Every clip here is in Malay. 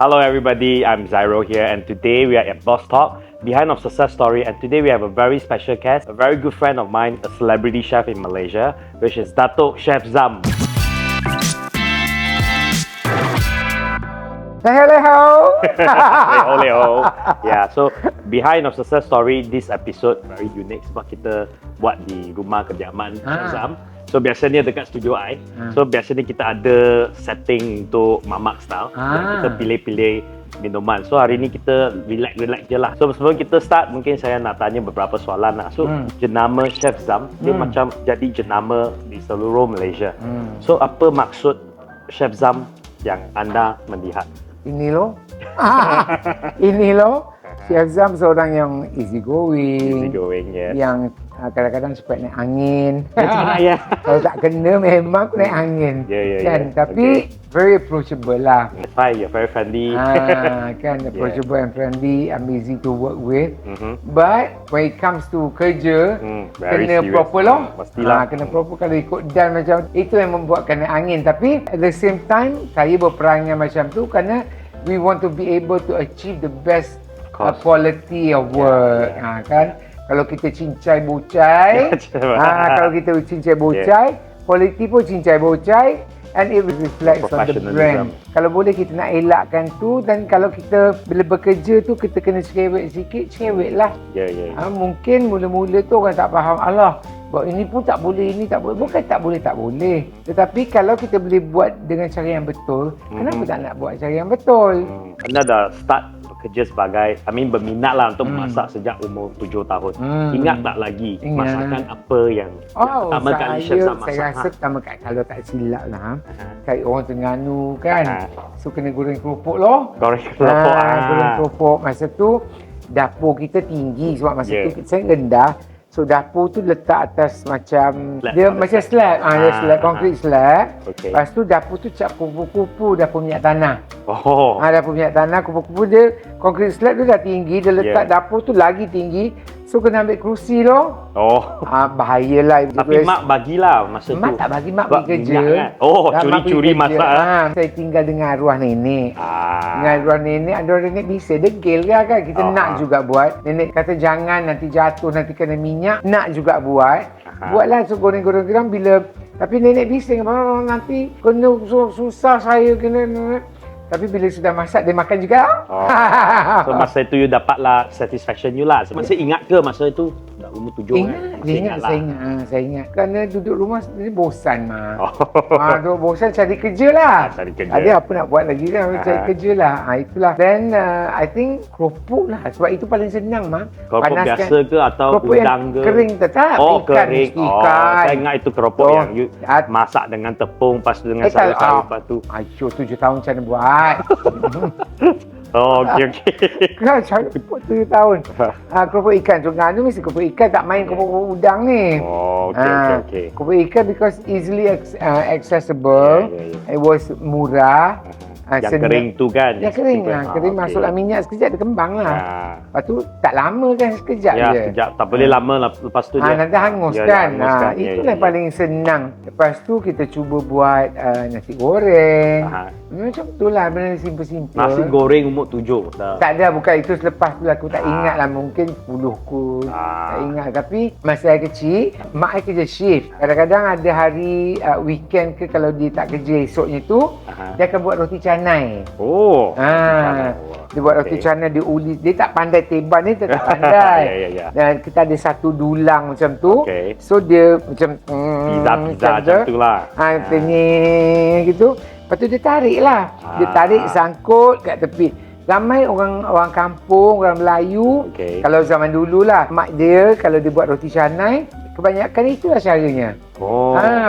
Hello everybody, I'm Zairo here and today we are at Boss Talk, Behind of Success Story, and today we have a very special guest, a very good friend of mine, a celebrity chef in Malaysia, which is Datuk Chef Zam. Leho. Leho. Yeah, so Behind of Success Story, this episode very unique sebab kita buat di rumah kediaman Chef Zam. So biasanya dekat studio I. So biasanya kita ada setting untuk mamak style. Dan kita pilih-pilih minuman. So hari ni kita relax je lah. So sebelum kita start, mungkin saya nak tanya beberapa soalan lah. So jenama Chef Zam, dia macam jadi jenama di seluruh Malaysia. So apa maksud Chef Zam yang anda melihat? Ini loh. Ini loh. Chef Zam seorang yang easy going, Yes. yang kadang-kadang cepat naik angin. Ya. Kalau tak kena memang naik angin. Kan? Tapi very approachable lah. Fine, you're very friendly. Kan, approachable and friendly, amazing to work with. But when it comes to kerja, very kena serious. proper loh. Pastilah. Kena proper. Kalau ikut dan macam itu yang membuatkan naik angin. Tapi at the same time, saya berperangai macam tu kerana we want to be able to achieve the best quality of work. Kan? Kalau kita cincai bocai, kalau kita cincai bocai, quality pun cincai bocai, and it reflects on the brand. Kalau boleh kita nak elakkan tu, dan kalau kita bila bekerja tu kita kena cerewet sikit, cerewet lah. Mungkin mula-mula tu orang tak faham, alah, buat ini pun tak boleh, ini tak boleh. Bukan tak boleh. Tetapi kalau kita boleh buat dengan cara yang betul, kenapa tak nak buat cara yang betul? Anda dah start kerja sebagai, berminat lah untuk memasak sejak umur 7 tahun. Ingat tak lagi masakan apa yang pertama kali Chef Zam masak? Saya rasa pertama kali, kalau tak silap lah, kayak orang Terengganu kan. So kena goreng keropok loh. Goreng keropok. Goreng keropok. Masa tu dapur kita tinggi sebab masa tu saya rendah. So dapur tu letak atas macam slab, dia macam slab, dia slab, concrete slab. Lepas tu dapur tu cap kupu-kupu, dapur minyak tanah. Dapur minyak tanah, kupu-kupu dia concrete slab tu dah tinggi, dia letak dapur tu lagi tinggi. So kena ambil kerusi loh. Bahayalah. Tapi mak bagilah masa tu. Mak tak bagi, mak pergi kerja. Kan? Curi-curi masak. Saya tinggal dengan arwah nenek. Dengan arwah nenek, ada orang nenek bisa degil kan. Kita nak juga buat. Nenek kata jangan, nanti jatuh, nanti kena minyak. Nak juga buat. Buatlah, so goreng-goreng bila. Tapi nenek bising, nanti kena susah saya kena. Tapi bila sudah masak, dia makan juga. So masa itu you dapatlah satisfaction you lah. Masih ingat ke masa itu? Dah umur 7 Saya ingat. Kerana duduk rumah sendiri bosan duduk bosan, cari kerja lah. Ada apa nak buat lagi kan, cari kerja lah. Itulah. Then I think keropok lah. Sebab itu paling senang Keropok biasa ke atau keropok udang ke? Kering tetap. Kering. Saya ingat itu keropok yang you masak dengan tepung, lepas tu dengan sayur-sayur, lepas tu. 7 tahun macam mana buat? Okey. Kan cara keropok 7 tahun. Keropok ikan. Terengganu mesti keropok ikan, tak main keropok udang ni. Okey. Keropok ikan because easily accessible. It was murah. Yang kering tu kan? Yang kering lah. Kering masuklah minyak sekejap, dia kembang lah. Lepas tu tak lama kan, sekejap je. Sekejap. Tak boleh lama lah. Lepas tu dia nanti hangus kan. Itulah yang paling senang. Lepas tu kita cuba buat nasi goreng. Macam tu lah, benda simple-simple. Nasi goreng umur 7? Tak ada, bukan itu selepas tu aku tak ingat lah. Mungkin 10 kot. Tak ingat. Tapi masa saya kecil, mak saya kerja shift. Kadang-kadang ada hari weekend ke, kalau dia tak kerja esoknya tu, dia akan buat roti canai. Dia buat roti canai, dia uli. Dia tak pandai teban ni, dia tak pandai. Dan kita ada satu dulang macam tu. So dia macam pizza macam tu lah. Tanya gitu. Lepas tu dia tarik lah. Dia tarik, sangkut kat tepi. Ramai orang kampung, orang Melayu. Kalau zaman dulu lah, mak dia kalau dia buat roti canai, kebanyakan itulah caranya.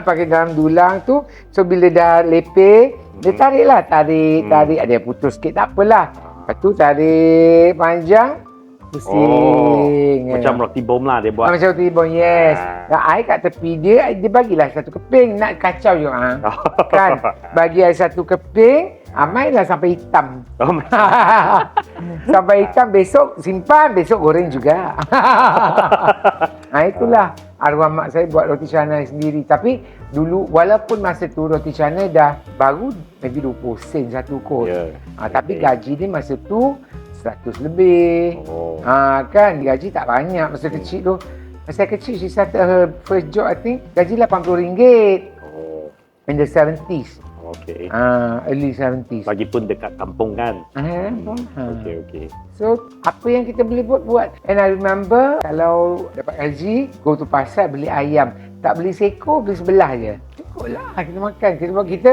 Pakai dalam dulang tu. So bila dah lepeh, dia tarik. Ada yang putus sikit, tak apalah. Lepas tu tarik panjang, pusing. Macam roti bom lah dia buat. Macam roti bom, yes. Air kat tepi dia bagilah satu keping. Nak kacau juga. Kan? Bagi air satu keping. Amailah sampai hitam. Oh, Sampai hitam, besok simpan, besok goreng juga. Itulah arwah mak saya buat roti canai sendiri. Tapi dulu walaupun masa tu roti canai dah baru maybe 20 sen satu kos. Tapi gaji dia masa tu 100 lebih. Kan gaji tak banyak masa kecil tu. Masa kecil she started her first job, I think gaji RM80 in the 70s. Okay. Early 70s. Lagipun dekat kampung kan. Okay. So, apa yang kita boleh buat. And I remember kalau dapat gaji, go to pasar beli ayam. Tak beli seekor, beli sebelah je. Cukup lah kita makan. Sebab kita,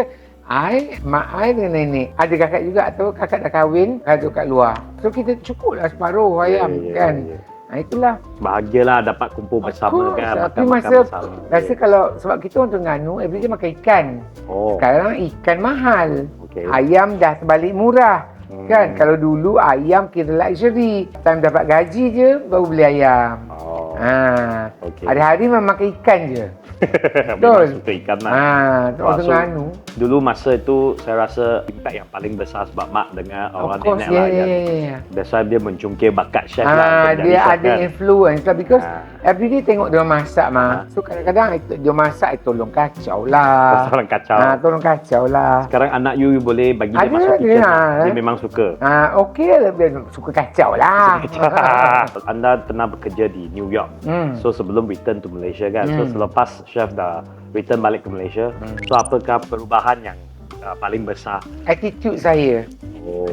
mak I dengan nenek. Ada kakak juga tu, kakak dah kahwin, kakak kat luar. So, kita cukup lah separuh ayam kan. Itulah. Bahagialah dapat kumpul bersama kan. Tapi masa rasa kalau sebab kita orang Terengganu everyday makan ikan. Sekarang ikan mahal. Ayam dah terbalik murah. Kan kalau dulu ayam kira luxury. Time dapat gaji je baru beli ayam. Hari-hari memang makan ikan je. Memang suka ikan lah. Orang Terengganu. Dulu masa itu saya rasa impact yang paling besar sebab mak dengan orang nenek lah. That's why dia mencungkir bakat chef lah. Dia ada influence lah because everyday tengok dia masak mah. So kadang-kadang dia masak tolong kacau lah. Tolong kacau lah. Sekarang anak you boleh bagi dia masuk kitchen lah. Dia memang suka. Okey lah, dia suka kacau lah. Anda pernah bekerja di New York. So sebelum return to Malaysia kan. So selepas chef dah return balik ke Malaysia. So apakah perubahan yang paling besar? Attitude saya.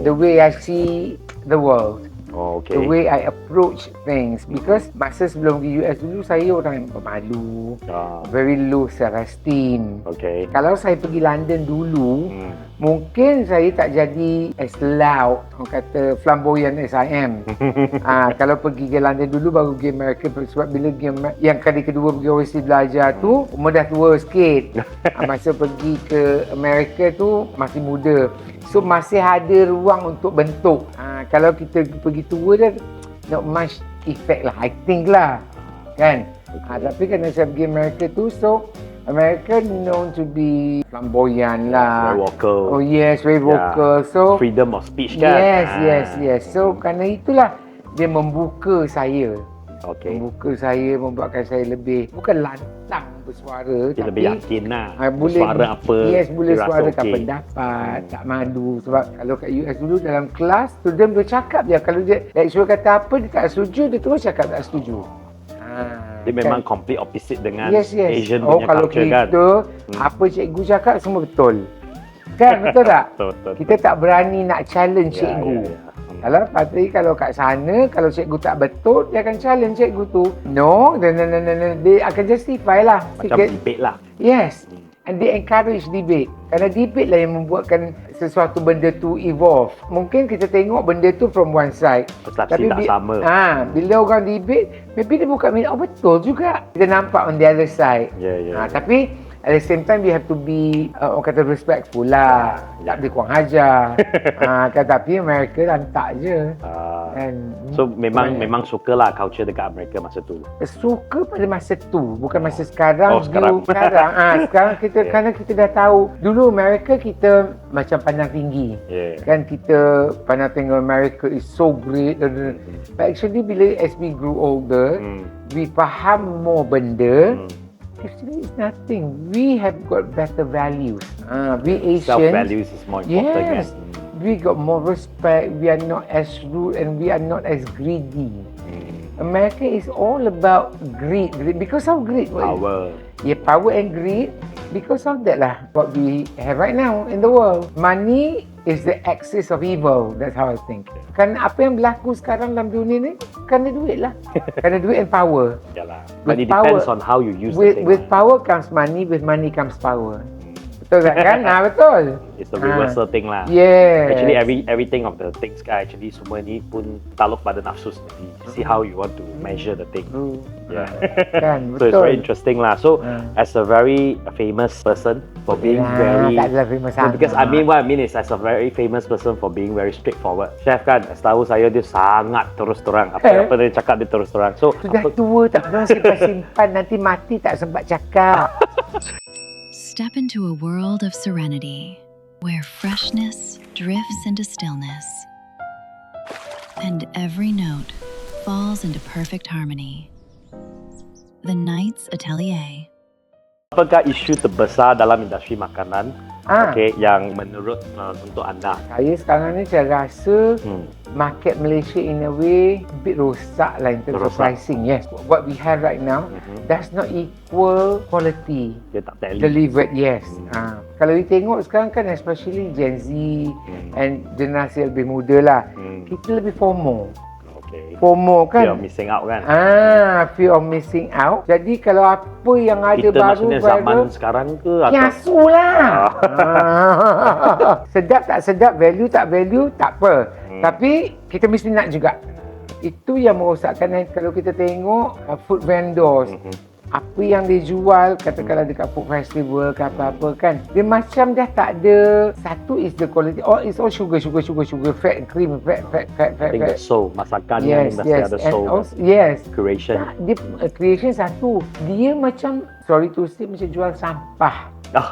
The way I see the world. The way I approach things. Because masa sebelum pergi US dulu, saya orang yang pemalu. Very low self-esteem. Kalau saya pergi London dulu, mungkin saya tak jadi as loud, orang kata flamboyant as I am. Kalau pergi ke London dulu, baru pergi Amerika. Sebab bila yang kali kedua pergi overseas belajar tu, umur dah tua sikit. Masa pergi ke Amerika tu, masih muda. So masih ada ruang untuk bentuk. Kalau kita pergi tua dah, not much effect lah, I think lah. Kan? Tapi kerana saya pergi Amerika tu, so America known to be flamboyant lah. Very vocal. Very vocal. So freedom of speech kan. Yes. So kerana itulah dia membuka saya. Membuka saya, membuatkan saya lebih bukan lantang bersuara, dia tapi lebih yakin lah. Boleh suara apa. Boleh suarakan pendapat, tak malu. Sebab kalau kat US dulu dalam kelas, student boleh cakap je. Kalau dia lecturer kata apa, dia tak setuju, dia terus cakap tak setuju. Dia memang complete opposite dengan Asian punya kalau culture kan. Kita, apa cikgu cakap semua betul. Kan, betul tak? Betul. Kita tak berani nak challenge cikgu. Kalau kat sana, kalau cikgu tak betul, dia akan challenge cikgu tu. No, dia akan justify lah. Macam debate lah. Yes. And they encourage debate. Kerana debate lah yang membuatkan sesuatu benda tu evolve. Mungkin kita tengok benda tu from one side. Persepsi tak sama. Bila orang debate, maybe dia buka minat, betul juga. Kita nampak on the other side. Tapi at the same time, we have to be, orang kata respectful lah. Tak boleh kurang ajar. Tapi Amerika lantak je. So memang suka lah culture dekat Amerika masa tu. Suka pada masa tu, bukan masa sekarang. Sekarang. Sekarang kita kerana kita dah tahu. Dulu Amerika kita macam pandang tinggi. Kan kita pandang tinggi Amerika is so great. But actually bila as we grew older, we faham more benda. Actually, it's nothing. We have got better values. We Asians. Self-values is more important. Yes. We got more respect. We are not as rude and we are not as greedy. America is all about greed. Because of greed. Power. Power and greed. Because of that lah. What we have right now in the world. Money is the axis of evil. That's how I think. Kan apa yang berlaku sekarang dalam dunia ni, kerana duit lah. Kerana duit and power. But it depends on how you use the thing. With power comes money, with money comes power. Betul tak kan? Betul. It's the reversal thing lah. Yes. Actually everything of the things kan, actually semua ni pun takluk pada nafsu sendiri. See how you want to measure the thing. Kan, betul. So it's very interesting lah. So as a very famous person for being very, tak adalah famous because what I mean is as a very famous person for being very straightforward. Chef kan, setahu saya dia sangat terus terang. Apa dia cakap dia terus terang. So sudah tua tak pernah simpan, nanti mati tak sempat cakap. Step into a world of serenity where freshness drifts into stillness, and every note falls into perfect harmony. The Night's Atelier. Apakah isu terbesar dalam industri makanan yang menurut untuk anda? Saya sekarang ni saya rasa market Malaysia in a way a bit rosak lah in terms of pricing. Yes, what we have right now does not equal quality Dia tak tally. delivered. Yes. Kalau you tengok sekarang kan especially Gen Z and generasi lebih muda lah, kita lebih FOMO. FOMO kan? Fear of missing out kan? Fear of missing out. Jadi kalau apa yang ada Kita baru maksudnya zaman sekarang ke? kiasu lah. Sedap tak sedap, value tak value, tak apa. Tapi kita mesti nak juga. Itu yang merosakkan kalau kita tengok food vendors. Apa yang dia jual, katakanlah dekat food festival ke apa-apa kan, dia macam dah tak ada. Satu is the quality, it's all sugar, fat, cream, fat. I think the soul, masakan yang mesti ada soul. Also, yes. Creation. Dia creation satu. Dia macam, sorry to say, macam jual sampah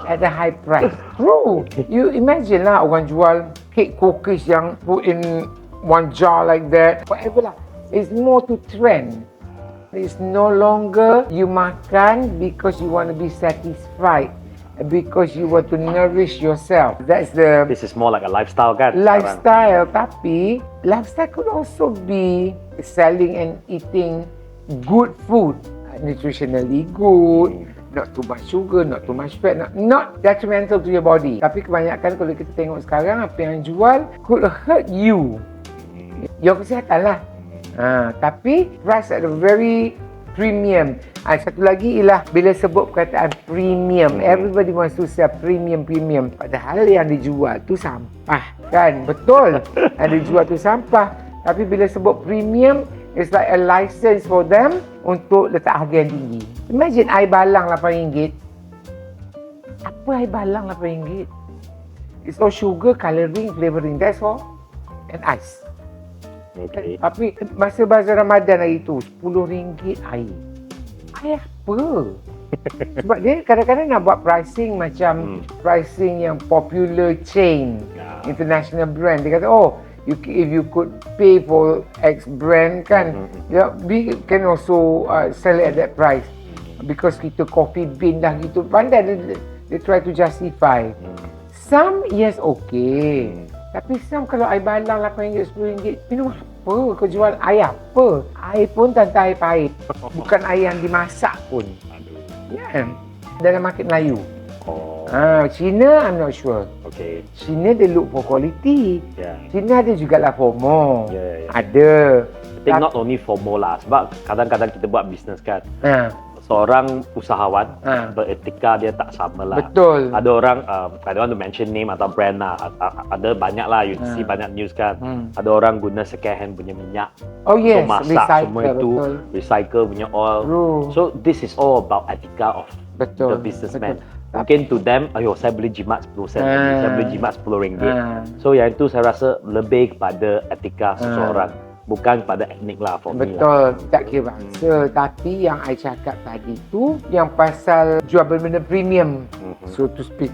at a high price. True. You imagine lah orang jual cake cookies yang put in one jar like that. Whatever lah. It's more to trend. It's no longer you makan because you want to be satisfied, because you want to nourish yourself. This is more like a lifestyle kan? Lifestyle, tapi lifestyle could also be selling and eating good food, nutritionally good, not too much sugar, not too much fat, not detrimental to your body. Tapi kebanyakan kalau kita tengok sekarang apa yang jual could hurt you. Your kesihatan lah. Tapi price at a very premium. Satu lagi ialah bila sebut perkataan premium, everybody wants to sell premium. Padahal yang dijual tu sampah kan? Betul. Yang dijual tu sampah. Tapi bila sebut premium, it's like a license for them untuk letak harga yang tinggi. Imagine air balang RM8. Apa air balang RM8? It's all sugar, colouring, flavouring. That's all. And ice. Okay. Tapi masa bazar Ramadan hari tu RM10 air. Air apa? Sebab dia kadang-kadang nak buat pricing macam pricing yang popular chain, international brand. Dia kata, if you could pay for X brand kan, we can also sell it at that price. Because kita coffee bean dah gitu. Pandai dia try to justify. Some, yes, okay. Tapi some kalau air balang RM8, RM10, minum apa? Kau jual air apa? Air pun tanpa air pahit. Bukan air yang dimasak pun. Ya. Dalam market Melayu. China, I'm not sure. Okay. China, they look for quality. Yeah. China ada jugalah FOMO. Yeah. Ada. I think not only FOMO lah. Sebab kadang-kadang kita buat bisnes kan. Seorang usahawan beretika dia tak sama lah. Betul. Ada orang, I don't want to mention name atau brand lah. Ada banyak lah, you see banyak news kan. Ada orang guna second hand punya minyak. Oh yes, untuk masak recycle, semua itu. Betul. Recycle punya oil. True. So this is all about etika of the businessman. Mungkin to them, saya beli jimat 10 sen, saya beli jimat RM10. So yang itu saya rasa lebih kepada etika seseorang. Bukan pada etnik lah for me lah. Betul, tak kira bangsa. Tapi yang I cakap tadi tu, yang pasal jual benda-benda premium, so to speak.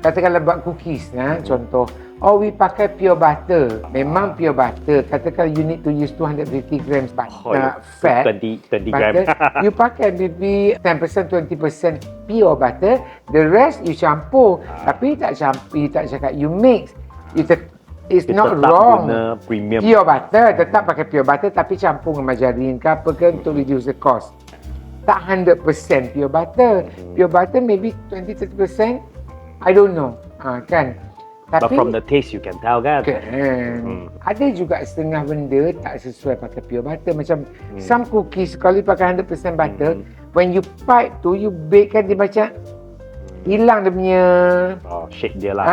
Katakanlah buat cookies, contoh. We pakai pure butter. Memang pure butter. Katakan you need to use 250 grams butter, fat. 20 gram. You pakai maybe 10%, 20% pure butter. The rest you campur. Tapi tak campur, you tak cakap you mix. It's not wrong. Guna premium. Pure butter, tetap pakai pure butter tapi campur dengan margarine ke apa ke untuk reduce the cost. Tak 100% pure butter. Pure butter maybe 20-30%. I don't know. Kan? Tapi, but from the taste you can tell kan? Ada juga setengah benda tak sesuai pakai pure butter. Macam some cookies kalau you pakai 100% butter, when you pipe tu, you bake kan dia macam hilang dia punya shape dia lah.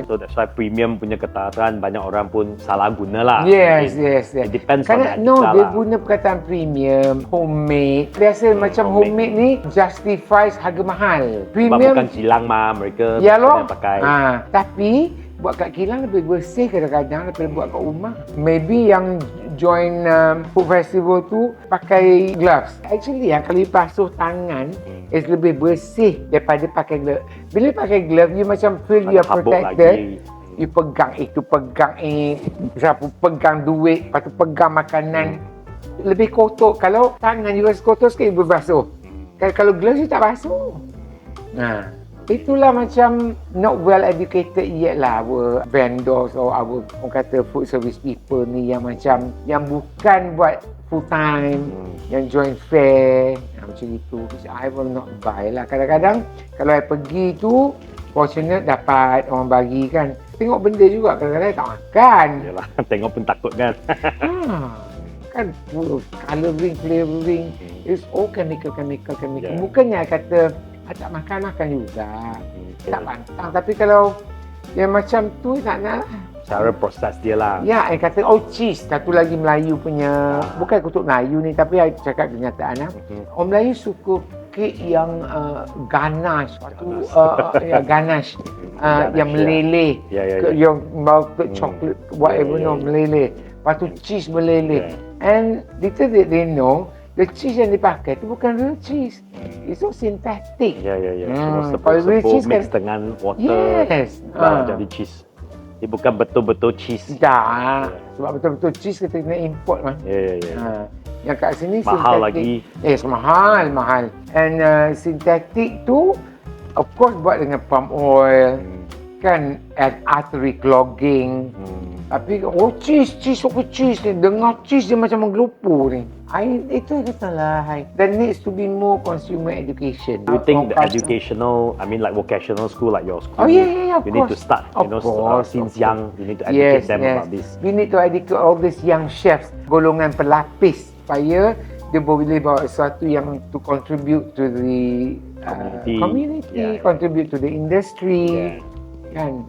So that's why premium punya ketaatan banyak orang pun salah guna lah. Yes. It depends Kerana, on the etika dia lah. guna perkataan premium, homemade. Biasa macam homemade ni justifies harga mahal. Sebab Premium bukan kilang mah mereka pakai. Tapi buat kat kilang lebih bersih kadang-kadang daripada buat kat rumah. Maybe yang join food festival tu pakai gloves. Actually kalau you basuh tangan is lebih bersih daripada pakai glove. Bila pakai glove you macam feel you are habuk protected. lagi. You pegang itu, pegang siapa pegang duit, lepas tu pegang makanan. Lebih kotor. Kalau tangan you rasa kotor sikit you berbasuh. Kalau gloves you tak basuh. Nah, itulah macam not well educated yet lah our vendors or our orang kata food service people ni yang macam yang bukan buat full time, yang join fair macam itu. I will not buy lah. Kadang-kadang kalau I pergi tu fortunate dapat orang bagi kan. Tengok benda juga kadang-kadang tak makan. Yalah, tengok pun takut kan. Kan colouring, flavouring, it's all chemical. Yeah. Bukannya I kata tak makan juga. Tak pantang. Tapi kalau yang macam tu tak nak lah. Cara proses dia lah. Ya, I kata cheese. Satu lagi Melayu punya. Bukan kutuk Melayu ni tapi I cakap kenyataan lah. Orang Melayu suka kek yang ganache. Ganache. Yang meleleh. Yang melted chocolate, whatever meleleh. Lepas tu cheese meleleh. And little did they know, the cheese yang dipakai tu bukan real cheese. It's all synthetic. Semua Kalau real cheese mix kan dengan water. Yes. Jadi cheese. Dia bukan betul-betul cheese. Dah. Sebab betul-betul cheese kita kena import mah. Yang kat sini mahal synthetic. lagi. Mahal. And synthetic tu of course buat dengan palm oil. Kan artery clogging. Tapi cheese ni. Dengar cheese dia macam menggelupur ni. Itu kata lah. There needs to be more consumer education. Do you think the educational, like vocational school like your school, of you course. need to start, since young, you need to educate them about this. We need to educate all these young chefs, golongan pelapis, supaya dia boleh bawa sesuatu yang to contribute to the community, contribute to the industry. Kan?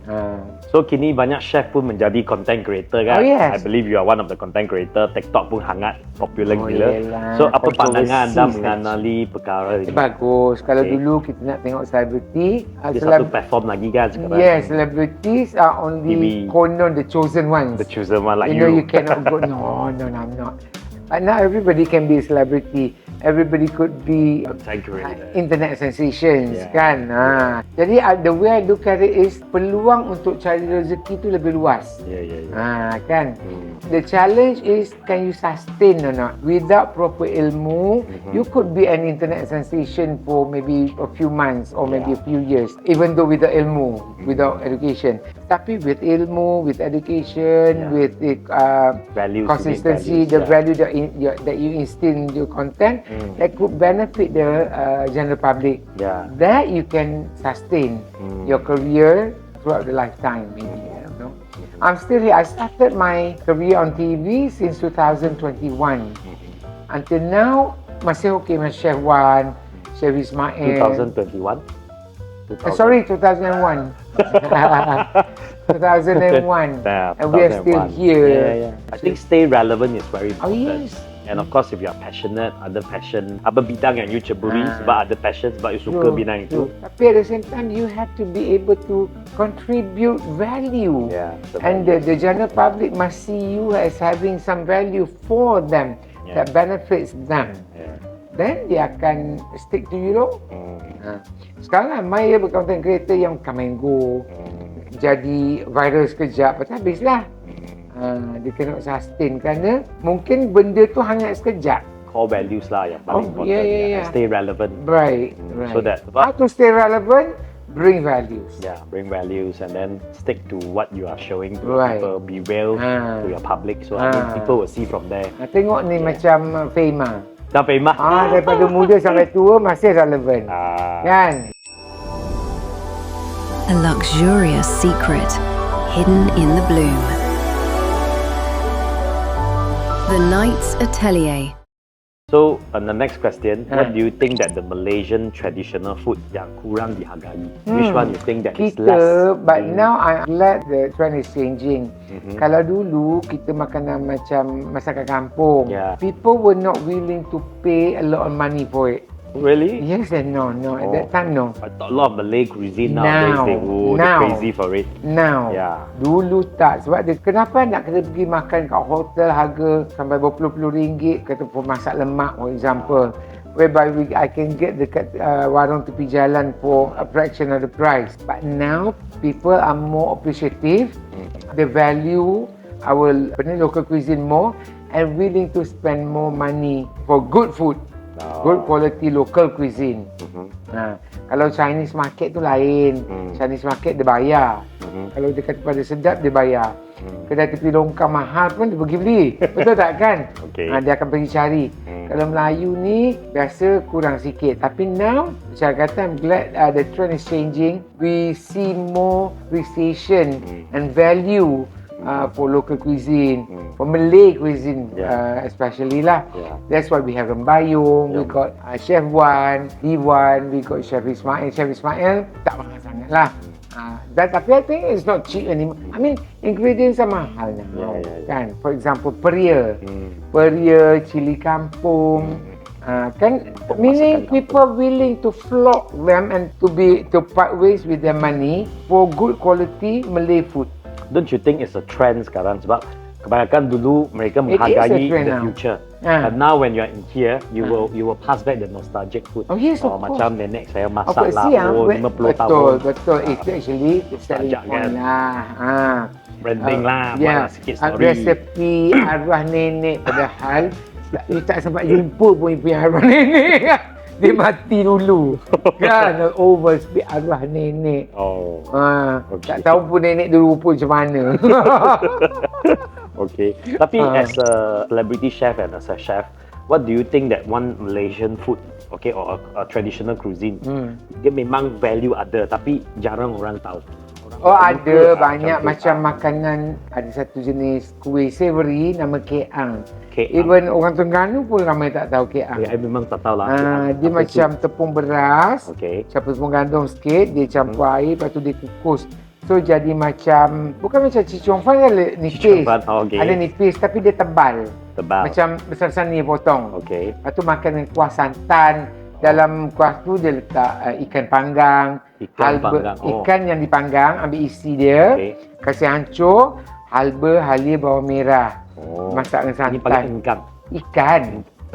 So kini banyak chef pun menjadi content creator kan? I believe you are one of the content creator. TikTok pun hangat popular gila. So apa pandangan anda mengenali perkara ini? Bagus. Kalau dulu kita nak tengok selebriti, satu platform lagi kan sekarang. Yes, celebrities are only konon the chosen ones. The chosen one like you know you cannot go. No, I'm not. But now everybody can be a celebrity. Everybody could be internet sensations, kan? Jadi the way I look at it is peluang untuk cari rezeki tu lebih luas. Kan? The challenge is can you sustain or not? Without proper ilmu, you could be an internet sensation for maybe a few months or maybe a few years, even though without ilmu, without education. Tapi with ilmu, with education, with the consistency, the value that you instill in your content, that could benefit the general public. That you can sustain your career throughout the lifetime. Maybe, I'm still here. I started my career on TV since 2021. Until now, masih okay with Chef Wan, Chef Ismail. 2021? Sorry, 2001. 2001. And we are still here. I think stay relevant is very important. Yes. And of course, if you are passionate, ada passion, apa bidang yang you ceburi sebab ada passion, sebab you suka bidang itu. Tapi at the same time, you have to be able to contribute value. And the general public must see you as having some value for them that benefits them. Then dia akan stick to you loh. Sekarang Maya berkonten creator yang come and go. Jadi viral sekejap, lepas habislah. Dia kena sustain kerana mungkin benda tu hangat sekejap. Core values lah yang paling important. Stay relevant. Right. So that how to stay relevant? Bring values. Bring values and then stick to what you are showing to people. Be real to your public. So people will see from there. Tengok ni macam Fema. Dah Fema. Daripada muda sampai tua masih relevan. Kan? A luxurious secret hidden in the bloom. The Knight's Atelier. So, on the next question, what do you think that the Malaysian traditional food yang kurang dihargai? Which one you think that is less? But now I'm glad the trend is changing. Kalau dulu kita makanan macam masakan kampung, people were not willing to pay a lot of money for it. Really? Yes and no. At that time, no. I thought a lot of Malay cuisine nowadays, they're crazy for it. Now, Yeah. dulu tak. Sebab dia, kenapa nak kena pergi makan kat hotel harga sampai berpuluh-puluh ringgit, kata pun masak lemak, for example. Whereby I can get dekat warung tepi jalan for a fraction of the price. But now, people are more appreciative. They value our local cuisine more and willing to spend more money for good food. Good quality local cuisine. Kalau Chinese market tu lain. Chinese market dia bayar. Kalau dia kata pada sedap, dia bayar. Kedai tepi longkang mahal pun dia pergi beli. Betul tak kan? Okay. Dia akan pergi cari. Kalau Melayu ni biasa kurang sikit. Tapi now, saya kata I'm glad the trend is changing. We see more appreciation and value for local cuisine, for Malay cuisine especially lah. That's why we have Rembayung, we got Chef Wan, D1, we got Chef Ismail. Chef Ismail tak mahal sangat lah. Tapi I think it's not cheap anymore. I mean, ingredients are mahal now. Kan? For example, peria, cili kampung. Kan, meaning people willing to flock them and to part ways with their money for good quality Malay food. Don't you think it's a trend sekarang? Sebab kebanyakan dulu mereka menghargai the future. But now when you're in here, you will pass back the nostalgic food. Oh yes, of course. Macam nenek saya masak lah, 50 tahun. Betul. Itu actually selling point lah. Branding lah, buat sikit story. Resepi arwah nenek, padahal you tak sempat jumpa pun ibu yang arwah nenek. Dia mati dulu. Kan, overspeed arwah nenek. Okay. Tak tahu pun nenek dulu pun macam mana. Okay. Tapi as a celebrity chef and as a chef, what do you think that one Malaysian food, okay, or a traditional cuisine, dia memang value ada tapi jarang orang tahu? Ada banyak macam makanan. Ada satu jenis kuih savory nama keang. Even orang Terengganu pun ramai tak tahu keang. Ya, memang tak tahu lah. Dia macam tepung beras, tepung gandum sikit, dia campur air, lepas tu dia kukus. So jadi macam, bukan macam cicong fan kan nipis. Ada nipis tapi dia tebal. Macam besar-besar ni potong. Lepas tu makan dengan kuah santan. Dalam kuah tu dia letak ikan panggang. Ikan yang dipanggang, ambil isi dia. Kasih hancur, halba, halia, bawang merah. Masak dengan santan. Ini panggil ikan.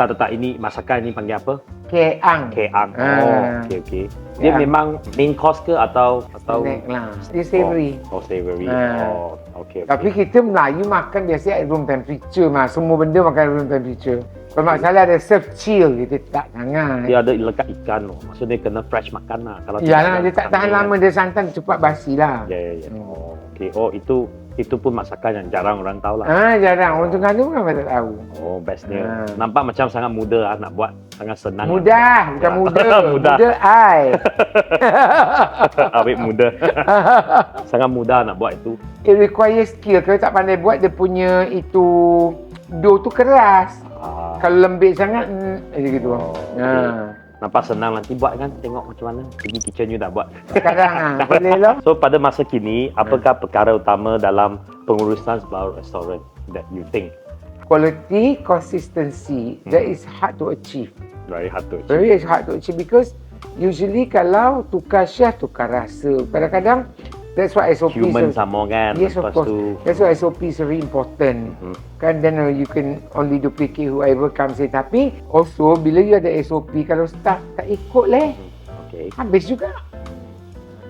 Tak, ini masakan ini panggil apa? Keang. Okay. Dia memang main course ke atau snack lah. Dia savory. Savory. Okay. Tapi kita Melayu makan biasa at room temperature mah. Semua benda makan room temperature. Kalau masalah ada serve chill, kita tak sangat. Dia ada lekat ikan loh. Maksudnya kena fresh makan lah. Kalau dia tak tahan lama, dia santan cepat basi lah. Ya. Okay. Itu pun masakan yang jarang orang tahu lah. Jarang. Orang Terengganu pun tak tahu. Bestnya. Nampak macam sangat mudah nak buat. Sangat senang. Mudah. Bukan mudah. Mudah I. Awet mudah. Sangat mudah nak buat itu. It requires skill. Kalau tak pandai buat, dia punya itu dough tu keras. Kalau lembik sangat, gitu. Nampak senang nanti buat kan, tengok macam mana pergi kitchen you dah buat. Sekarang boleh lah. So pada masa kini, apakah perkara utama dalam pengurusan sebuah restoran that you think? Quality, consistency, that is hard to achieve. Very hard to achieve. Very hard to achieve because usually kalau tukar chef, tukar rasa. Kadang-kadang that's why SOP human sama kan. Yes, of course. That's why SOP is very important. Kan, then you can only duplicate whoever comes in. Tapi also bila you ada SOP, kalau staff tak ikut habis juga.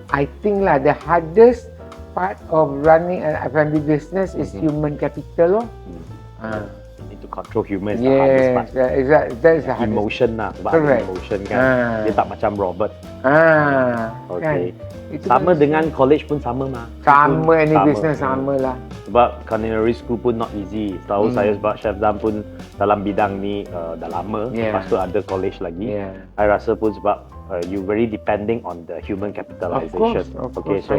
I think lah the hardest part of running an F&B business is human capital You need to control human is the hardest part. That's the hardest. Emotion lah. Sebab emotion kan. Dia tak macam Robert. Okay. Itu sama dengan college pun sama mah. Sama, any business sama lah. Sebab culinary school pun not easy. Tahu saya sebab Chef Zam pun dalam bidang ni dah lama. Lepas tu ada college lagi. I rasa pun sebab you very depending on the human capitalization. Of course, so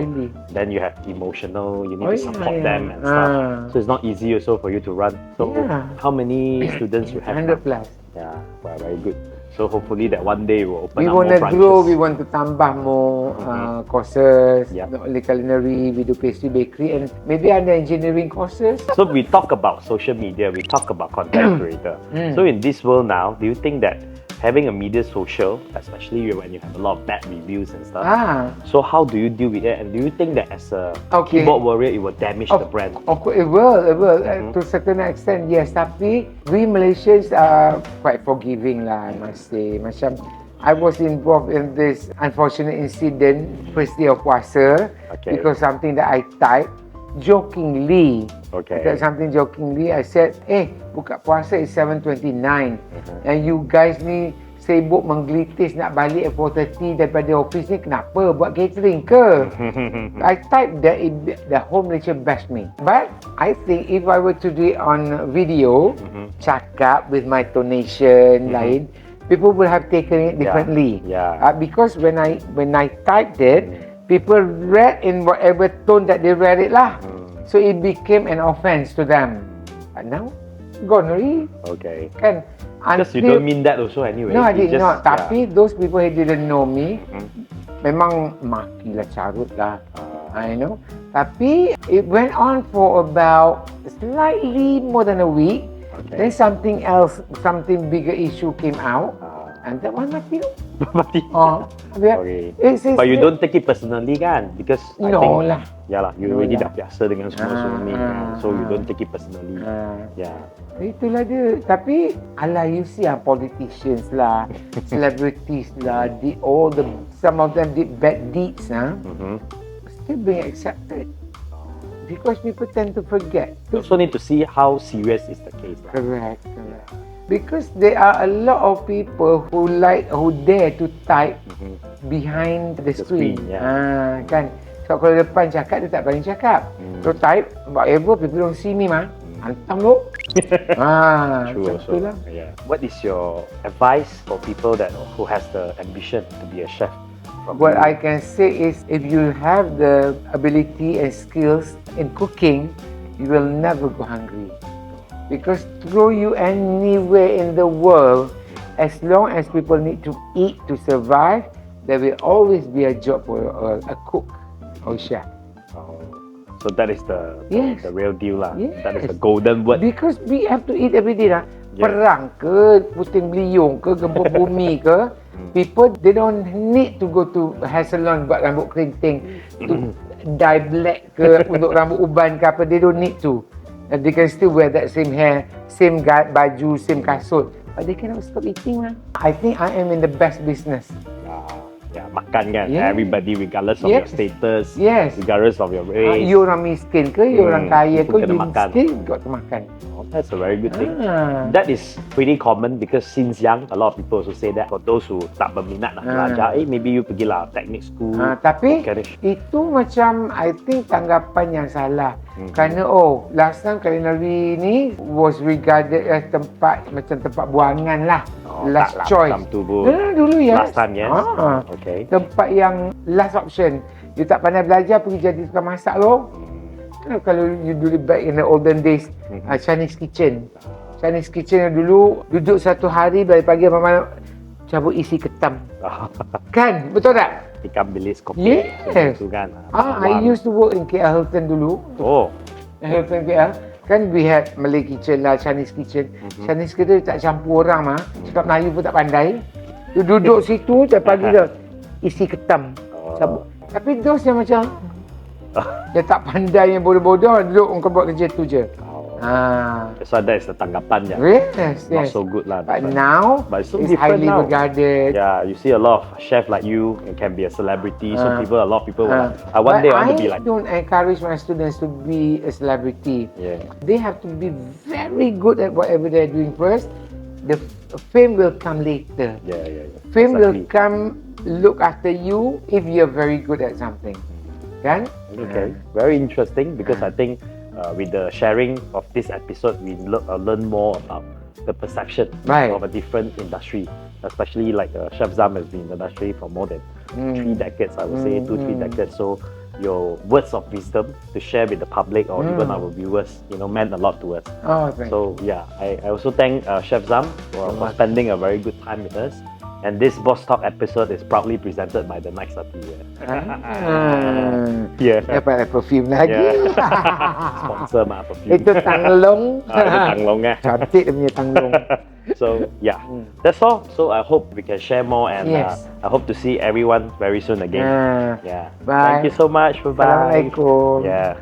then you have emotional, you need to support them and stuff. So it's not easy also for you to run. So how many students you have? 100 plus. Yeah, well, very good. So hopefully that one day will open We up more want to branches. grow, we want to tambah more courses, Yep. not only culinary, we do pastry bakery, and maybe other engineering courses. So we talk about social media, we talk about content creator. So in this world now, do you think that having a media social, especially when you have a lot of bad reviews and stuff, so how do you deal with it? And do you think that as a Okay. keyboard warrior, it will damage the brand? Of course, it will. To a certain extent, yes. Tapi we Malaysians are quite forgiving lah, I must say. Macam I was involved in this unfortunate incident first day of puasa Okay. because something that I typed jokingly. Okay. I typed something jokingly. I said, buka puasa is 7:29 and you guys ni sibuk menggelitis nak balik at 4:30 daripada office ni, kenapa? Buat catering ke? I typed that, the whole Malaysia bashed me. But I think if I were to do it on video, cakap with my tonation lain, people would have taken it differently. Yeah. Because when I typed it, people read in whatever tone that they read it lah. So it became an offense to them. But now, gone already. Okay. Kan? Because you don't mean that also anyway. No, I You did just- not. Tapi those people who didn't know me, memang makilah, carut lah. I know. Tapi it went on for about slightly more than a week. Okay. Then something else, something bigger issue came out. And that one mati. Mati. Okay. But you don't take it personally kan? Because I No think, lah. ya lah, you No already lah. dah biasa dengan semua ni kan? So you don't take it personally. Yeah. Itulah dia. Tapi alah, you see politicians lah, celebrities lah, some of them did bad deeds still being accepted. Because people tend to forget. You also need to see how serious is the case. Correct. Because there are a lot of people who dare to type behind the screen. Kan. So kalau depan cakap, dia tak berani cakap. So type, whatever, people don't see me hantam tu. True also. Lah. Yeah. What is your advice for people who has the ambition to be a chef? What I can say is, if you have the ability and skills in cooking, you will never go hungry. Because throw you anywhere in the world, as long as people need to eat to survive, there will always be a job for a cook or chef. So that is the real deal lah. Yes. That is the golden word. Because we have to eat every day lah. Yeah. Perang ke, puting beliung ke, gempa bumi ke, people, they don't need to go to hair salon buat rambut keriting, to dye black ke, untuk rambut uban ke apa, they don't need to. And they can still wear that same hair, same baju, same kasut. But they cannot stop eating lah. I think I am in the best business. Yeah, makan kan. Yeah. Everybody regardless of your status, Yes. regardless of your race. You orang miskin ke, you orang kaya still ke, kena you makan. still got to makan. That's a very good thing. That is pretty common because since young, a lot of people also say that. For those who tak berminat nak belajar, maybe you pergilah technique school. Tapi Karish. itu macam I think tanggapan yang salah. Kerana last time culinary ni was regarded as tempat macam tempat buangan lah. Last tak lah, choice. macam tu pun. Dulu ya. Last time, yes. Okay. Tempat yang last option. You tak pandai belajar, pergi jadi tukang masak loh. Kalau you do it back in the olden days, Chinese kitchen. Chinese kitchen yang dulu duduk satu hari dari pagi sampai malam cabut isi ketam. Kan? Betul tak? Ikan bilis kopi. Yes. Itu kan. I used to work in KL Hilton dulu. Hilton KL. Kan we had Malay kitchen lah, Chinese kitchen. Chinese kitchen tak campur orang cakap Melayu pun tak pandai. Dia duduk situ, dari pagi dah isi ketam. Cabut. Tapi those yang macam dia tak pandai, yang bodoh-bodoh, duduk orang buat kerja tu je. So that is the tanggapan ya. Yes. Not so good lah. But now, But it's so it's different highly now. regarded. Yeah, you see a lot of chef like you and can be a celebrity. So a lot of people will like, one day I want to be like. I don't encourage my students to be a celebrity. Yeah. They have to be very good at whatever they're doing first. The fame will come later. Yeah. Fame will Exactly. come look after you if you're very good at something. Kan? Okay, very interesting because I think with the sharing of this episode, we learn more about the perception of a different industry, especially like Chef Zam has been in the industry for more than 3 decades, I would say 2-3 decades. So your words of wisdom to share with the public or even our viewers, meant a lot to us. Oh, thank So yeah, I also thank Chef Zam for spending a very good time with us. And this Boss Talk episode is proudly presented by the Night Sati. Yeah. Dapat perfume lagi. Yeah. Sponsor mah perfume. Itu tanglong. Itu tanglong eh. Cantik dia punya tanglong. So yeah, that's all. So I hope we can share more, and Yes. I hope to see everyone very soon again. Yeah. Bye. Thank you so much. Bye bye. Assalamualaikum. Yeah.